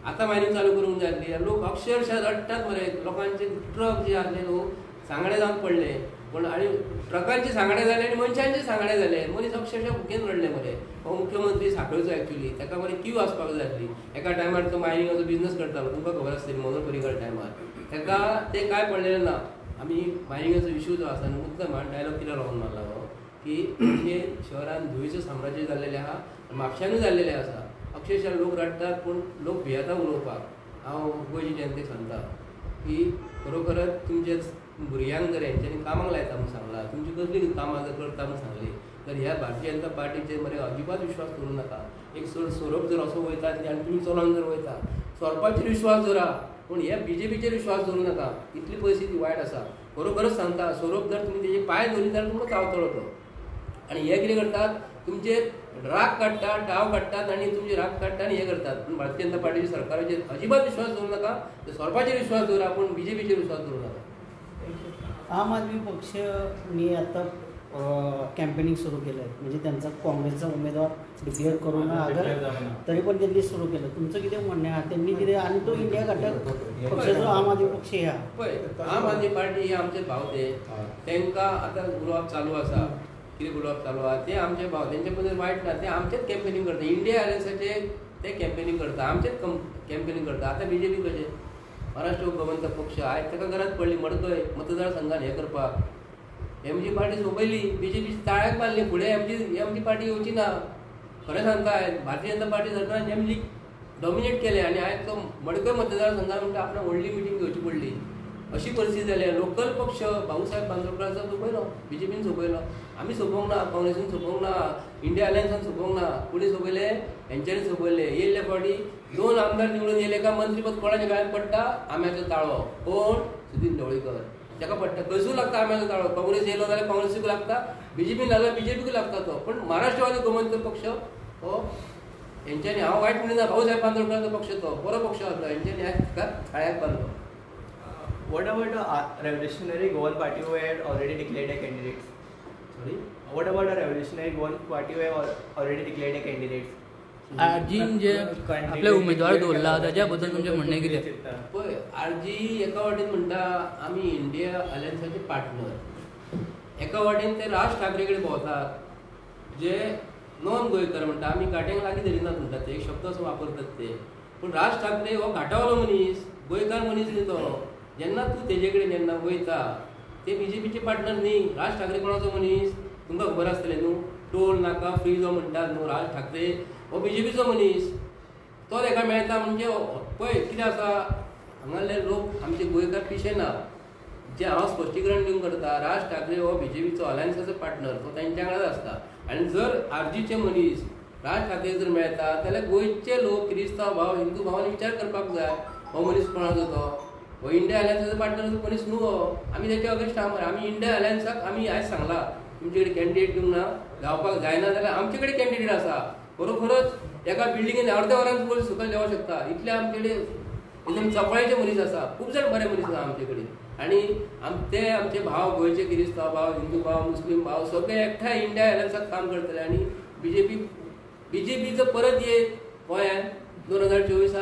आतां मायनिंग चालू करूंक जाय आसली. लोक अक्षरशः रडटात मरे. लोकांचे ट्रक जे आसले न्हू सांगडे जावन पडले. पण आनी ट्रकांचे सांगडे जाले आनी मनशांचे सांगडे जाले. मनीस अक्षरशः भुकेन रडले मरे. हो मुख्यमंत्री सांखळेचो एक्चुअली ताका मरे क्यू आसपाक जाय आसली. एका टायमार तो मायनिंगाचो बिझनस करतालो, तुमकां खबर आसतली मनोहर पर्रीकर टायमार. ताका ते काय पडलेलें ना. आमी मायनिंगाचो इश्यू जो आसा मुद्दम डायलॉग कितें लावन मारला हो की पणजे शहरान धुयेचें साम्राज्य जाल्लेलें आहा, म्हापशानूय जाल्लेलें आसा. अक्षरशः लोक रडटात पूण लोक भियेता उलोवपाक. हांव गोंयचे जनतेक सांगता की खरोखरच तुमचे भुरग्यांक जर हेंच्यांनी कामाक लायता म्हूण सांगलां, तुमची कसली कामां जर करता म्हूण सांगली तर ह्या भारतीय जनता पार्टीचेर मरे अजिबात विश्वास करूं नाका. एक सोरोप जर असो वयता आनी तुमी चलोन जर वयता सोरपाचेर विश्वास दवरा, पूण ह्या BJPचेर विश्वास दवरूं नाका. इतली परिस्थिती वायट आसा. खरोखरच सांगता सोरोप जर तुमी तेजे पांय दवरले जाल्यार तुमकां चावतलो तो. आनी हे कितें करतात तुमचे राग काडटात, डाव काडटात आनी तुमचे राग काडटा आनी हे करतात. पूण भारतीय जनता पार्टीच्या सरकाराचेर अजिबात विश्वास दवरूं नाका. सोरपाचेर विश्वास दवरा पूण BJPचेर विश्वास दवरूं नाका. आम आदमी पक्षाने आता कॅम्पेनिंग सुरू केलं आहे, म्हणजे त्यांचा काँग्रेसचा उमेदवार डिक्लेअर करून अगर तरी पण त्यांनी सुरू केलं. तुमचं किती म्हणणं आहे त्यांनी किती आणि तो इंडिया घटक पक्ष जो आम आदमी पक्ष ह्या पळय आम आदमी पार्टी हे आमचे भावते तांकां आतां उलोवप चालू आसा. कितें उलोवप चालू आहा ते आमचे भाव तेंचे बद्दल वायट ना. ते आमचेच कॅम्पेनिंग करता. इंडिया अलायन्साचे ते कॅम्पेनिंग करता, आमचेच कॅम्पेनिंग करता. आतां BJP कशें महाराष्ट्र गोमंतक पक्ष आयज ताका गरज पडली मडकय मतदारसंघान हें करपाक. MG पार्टी सोंपयली, BJP ताळ्याक मारली. फुडें MG पार्टी येवची ना. खरें सांगता आयज भारतीय जनता पार्टी सरकारान MG डॉमिनेट केले आनी आयज तो मडकय मतदारसंघान म्हणटा आपणाक व्हडली मिटींग घेवची पडली. अशी परिस्थिती जाली. लोकल पक्ष भाऊसाहेब बांदोडकरांचो सोंपयलो, BJPन सोंपयलो. आमी सोंपोवंक ना, काँग्रेसीन सोंपोवंक ना, इंडिया अलायन्सान सोंपोवंक ना. कोणी सोंपयले हेंच्यांनी सोंपयले. येयल्ले फावटी 2 आमदार निवडून येयले का मंत्रीपद कोणाच्या गळ्यांत पडटा आम्याचो ताळो. कोण सुदीन ढवळीकर ताका पडटा. खंयसूय लागता आम्याचो ताळो. काँग्रेस येयलो जाल्यार काँग्रेसीक लागता, BJPन लागल्यार BJPक लागता तो. पण महाराष्ट्रवादी गोमंतक पक्ष हो हेंच्यांनी हांव वायट म्हणिना, भाऊसाहेब बांदोडकरांचो पक्ष तो बरो पक्ष आसलो. हेंच्यांनी आयज ताका थाळ्याक बांदलो. What about the revolutionary Goan party who had already declared a candidate? Sorry? What about the revolutionary Goan party who have already declared a candidate? आरजीन जे आपले उमेदवार दवरला ताच्या बद्दल तुमचें म्हणणें कितें? पळय आरजी एका वाटेन म्हणटा आमी इंडिया अलायन्साचे पार्टनर, एका वाटेन ते राज ठाकरे कडेन भोंवतात जे नॉन गोंयकार म्हणटा. आमी घाट्यांक लागीं धरिनात म्हणटात, ते एक शब्द असो वापरतात ते. पूण राज ठाकरे हो घाटावलो मनीस, गोंयकार मनीस न्ही तो. जेन्ना तूं तेजे कडेन जेन्ना वयता ते BJPचे पार्टनर न्ही. राज ठाकरे कोणाचो मनीस तुमकां खबर आसतलें न्हू. टोल नाका फ्री जो म्हणटात न्हू, राज ठाकरे हो BJPचो मनीस. तो ताका मेळटा म्हणजे पळय कितें आसा हांगासले लोक आमचे गोंयकार पिशे ना. जे हांव स्पश्टीकरण दिवंक करता, राज ठाकरे हो BJPचो अलायन्साचो पार्टनर, तो तांच्या वांगडाच आसता. आनी जर आरजीचे मनीस राज ठाकरे जर मेळटा जाल्यार गोंयचे लोक क्रिस्तांव भाव हिंदू भावांनी विचार करपाक जाय हो मनीस कोणाचो तो. हो इंडिया अलायन्साचो पार्टनर मनीस न्हू हो. आमी तेचे अगेन्स्ट आहा मरे. आमी इंडिया अलायन्साक आमी आयज सांगला तुमचे कडेन कॅन्डिडेट दिवंक ना, जावपाक जायना जाल्यार आमचे कडेन कॅन्डिडेट आसा. खरोखरच एका बिल्डिंगेन अर्द्या वरान वयर सकयल देवं शकता. इतले आमचे कडेन एकदम चपळायचे मनीस आसा. खूब जाण बरे मनीस आसा आमचे कडेन. आनी ते आमचे भाव गोंयचे क्रिस्तांव भाव, हिंदू भाव, मुस्लीम भाव सगळे एकठांय इंडिया अलायन्साक काम करतले. आनी BJPचो परत येत गोंयांत 2024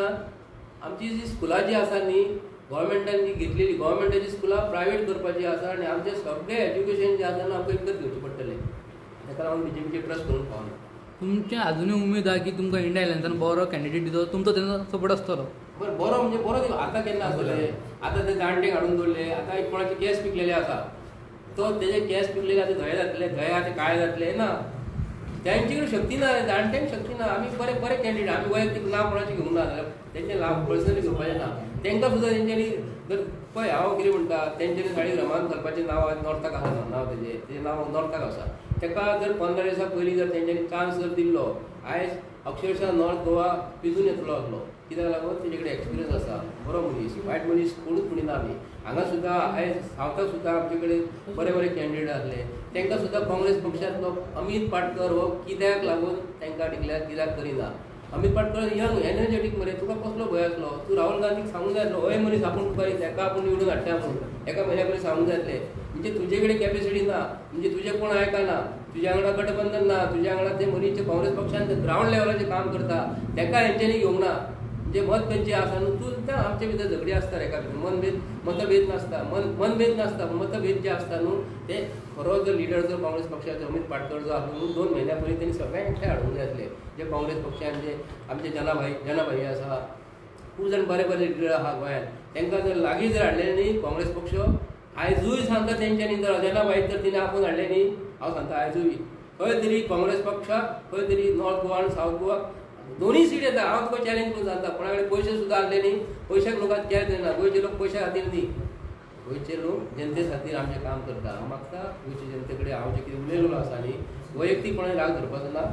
आमची जी स्कुलां जी आसा न्ही गोव्हर्मेंटान जी घेतलेली गोव्हर्मेंटाची स्कुलां प्रायवेट करपाची आसा आनी आमचे सगळे एज्युकेशन जे आसा न्हू आमकां विकत घेवचें पडटलें. ताका लागून बीजेपीचेर ट्रस्ट करूंक पावना. तुमचे अजूनय उमेद आहा की तुमकां इंडिया अलायन्सान बरो कॅन्डिडेट दितो, तुमचो तेन्ना सपोर्ट आसतलो. बरो म्हणजे बरो दिलो. आतां केन्ना आसतले, आतां ते जाणटे हाडून दवरले, आतां कोणाचे केस पिकलेले आसा, तो तेजे केस पिकलेले आतां धंय जातले, धंय आतां काय जातले ना, त्यांची कडेन शक्ती ना, जाणट्यांक शक्ती ना. आमी बरे बरे कॅन्डिडेट, आमी वैयक्तीक नांव कोणाचें घेवंक ना, तेंचे नांव पर्सनली घेवपाचें ना. तांकां सुद्दां तेंच्यांनी जर पळय हांव कितें म्हणटा, तेंच्यांनी साळीग्रामान घालपाचें नांव नॉर्थाक आसा, नांव तेजें नांव नॉर्थाक आसा. ताका जर 15 दिसां पयलीं जर तेंच्यांनी चान्स जर दिल्लो, आयज अक्षरशः नॉर्थ गोवा पिजून येतलो आसलो. कित्याक लागून तेजे कडेन एक्सपिरियन्स आसा, बरो मनीस, वायट मनीस कोणूच म्हणिना आमी. हांगा सुद्दां आयज सावथाक सुद्दां आमचे कडेन बरे बरे कॅन्डिडेट आसले. तांकां सुद्दां काँग्रेस पक्षांतलो अमित पाटकर हो कित्याक लागून तांकां डिक्लेअर कित्याक करिना. अमित पाटकर यंग एनर्जेटीक मरे, तुका कसलो भंय आसलो? तूं राहुल गांधीक सांगूंक जाय आसलो, हय मनीस आपूण तुका ताका आपूण निवडून हाडटा म्हणून एका म्हयन्या पयलीं सांगूंक जाय आसलें. म्हणजे तुजे कडेन कॅपेसिटी ना, म्हणजे तुजें कोण आयकना, तुज्या वांगडा गठबंधन ना, तुज्या वांगडा ते मनीस जे काँग्रेस पक्षान ग्रावंड लेवलाचें काम करता ताका हेंच्यांनी घेवंक ना. म्हणजे मतभेद आसा न्हू, तूं आमचे भितर झगडी आसता एका भितर, मतभेद नासता, मनभेद नासता, मतभेद जे आसता न्हू ते खरो जर लिडर जर काँग्रेस पक्षाचो अमित पाटकर जो आसा न्हू 2 म्हयन्या पयलीं तेणी सगळ्यांक एकठांय हाडूंक जाय आसले. जे काँग्रेस पक्षान जे आमचे जनाभाई आसा, खूब जाण बरे बरे लिडर आहा गोंयांत, तांकां जर लागीं जर हाडलें न्ही काँग्रेस पक्ष, आयजूय सांगता तेंच्यांनी जर जनाभाई जर तिणें आपूण हाडलें न्ही, हांव सांगता आयजूय खंय तरी काँग्रेस पक्षाक खंय तरी नॉर्थ गोवा आनी सावथ गोवा दोनूय सीट येता. हांव तुका चॅलेंज करून सांगता, कोणा कडेन पयशे सुद्दां आसले न्ही, पयशाक लोकांक कॅर दिना. गोंयचे लोक पयशा खातीर न्ही, गोंयचे लोक जनते खातीर आमचें काम करता. हांव मागता गोंयचे जनते कडेन हांव जे कितें उलयलो आसा न्ही, वैयक्तीकपणान राग धरपाचो ना.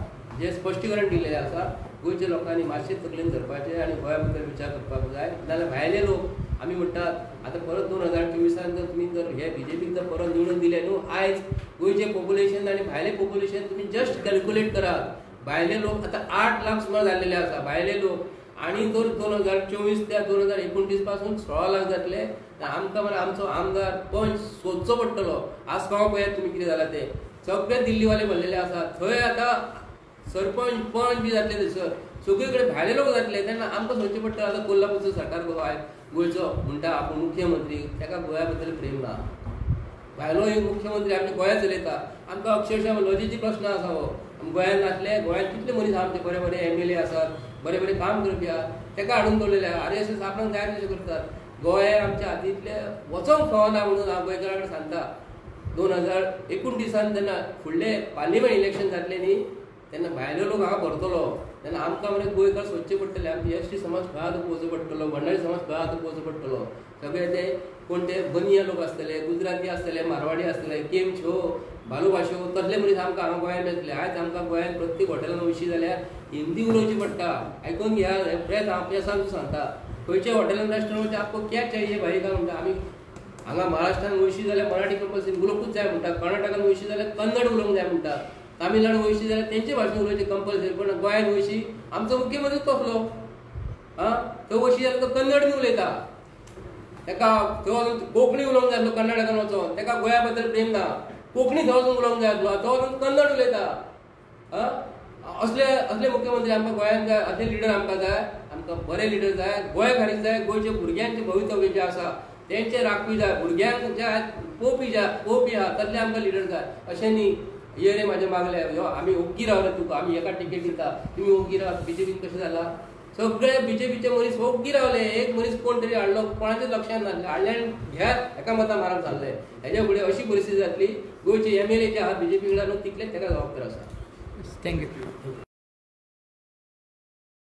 जे स्पश्टीकरण दिलेलें आसा, गोंयच्या लोकांनी मातशें तकलेन धरपाचें आनी गोंया बद्दल विचार करपाक जाय. नाजाल्यार भायले लोक आमी म्हणटात आतां परत 2024 जर तुमी जर हे बीजेपीक जर परत निवडून दिले न्हू, आयज गोंयचें पॉप्युलेशन आनी भायलें पॉप्युलेशन तुमी जस्ट कॅल्क्युलेट करात. भायले लोक आतां 8 लाख सुमार जाल्लेले आसा भायले लोक, आनी जर 2024 ते 2029 पासून 16 लाख जातले. आमकां मरे आमचो आमदार पंच सोदचो पडटलो. आज पाव पळयात तुमी कितें जालां ते सगळे दिल्लीवाले भरलेले आसा. थंय आतां सरपंच पंच बी जातले थंयसर, सगळे कडेन भायले लोक जातले. तेन्ना आमकां सोदचें पडटलें. आतां कोल्हापूरचो सरकार कसो आयज गोंयचो म्हणटा आपूण मुख्यमंत्री, ताका गोंया बद्दल प्रेम ना. भायलो एक मुख्यमंत्री आमच्या गोंया चलयता. आमकां अक्षरशः लॉजीची प्रश्न आसा हो. गोंयांत नासले, गोंयांत कितले मनीस आमचे बरे बरे MLA आसात, बरे बरे काम करपी आहात, ताका हाडून दवरलेले आहा. RSS आपणाक जाय तशें करतात. गोंय आमच्या हातींतले वचोंक फावना म्हणून हांव गोंयकारा कडेन सांगता. 2029 जेन्ना फुडले पार्लिमेंट इलेक्शन जातले न्ही, तेन्ना भायलो लोक हांगा भरतलो. तेन्ना आमकां मरे गोंयकार सोदचें पडटलें. आमचे ST समाज खंय आतां पळोवचो पडटलो, भंडारी समाज खंय आतां पळोवचो पडटलो. सगळे ते कोण ते बनिया लोक आसतले, गुजराती आसतले, मारवाडी आसतले, केमच्यो भालू भाशो तसले मनीस आमकां हांगा गोंयांत मेळटले. आयज आमकां गोंयांत प्रत्येक हॉटेलान वयशी जाल्यार हिंदी उलोवची पडटा. आयकून घ्या, प्रेस हांव प्रेसान सांगता, खंयच्या हॉटेलान रेस्टॉरंट आपको क्या चाहिए भाई का म्हणटा. आमी हांगा महाराष्ट्रान वयशी जाल्यार मराठी कंपल्सरी उलोवंकूच जाय म्हणटा. कर्नाटकान वयशी जाल्यार कन्नड उलोवंक जाय म्हणटा. तामिळनाडू वयशी जाल्यार तेंचे भाशेन उलोवचें कंपल्सरी. पण गोंयांत वयशी आमचो मुख्यमंत्री कसलो तो वयशी जाल्यार तो कन्नड बी उलयता. ताका थंय कोंकणी उलोवंक जाय आसलो कर्नाटकान वचोन. ताका गोंया बद्दल प्रेम ना. कोंकणी थंय वचून उलोवंक जाय आसलो, तो वचून कन्नड उलयता. असले मुख्यमंत्री आमकां गोंयांत जाय, असले लिडर आमकां जाय. आमकां बरे लिडर जाय, गोंय खातीर जाय. गोंयच्या भुरग्यांचें भवितव्य जें आसा तेंचें राखपी जाय. भुरग्यांक जे पळोवपी आहा तसले आमकां लिडर जाय. अशें न्ही ये रे म्हाजे मागले आमी ओग्गी रावले तुका, आमी एका टिकेट दिता, तुमी ओग्गी राव. बीजेपीन कशें जाला, सगळे बीजेपीचे मनीस ओग्गी रावले. एक मनीस कोण तरी हाडलो, कोणाचें लक्षांत नासलें, हाडले आनी घेयात एका मतां मारप जाल्लें. हेज्या फुडें अशी परिस्थिती जातली. गोंयचे MLA जे आहात बीजेपी कडल्यान तितलेच ताका जबाबदार आसा. थँक्यू.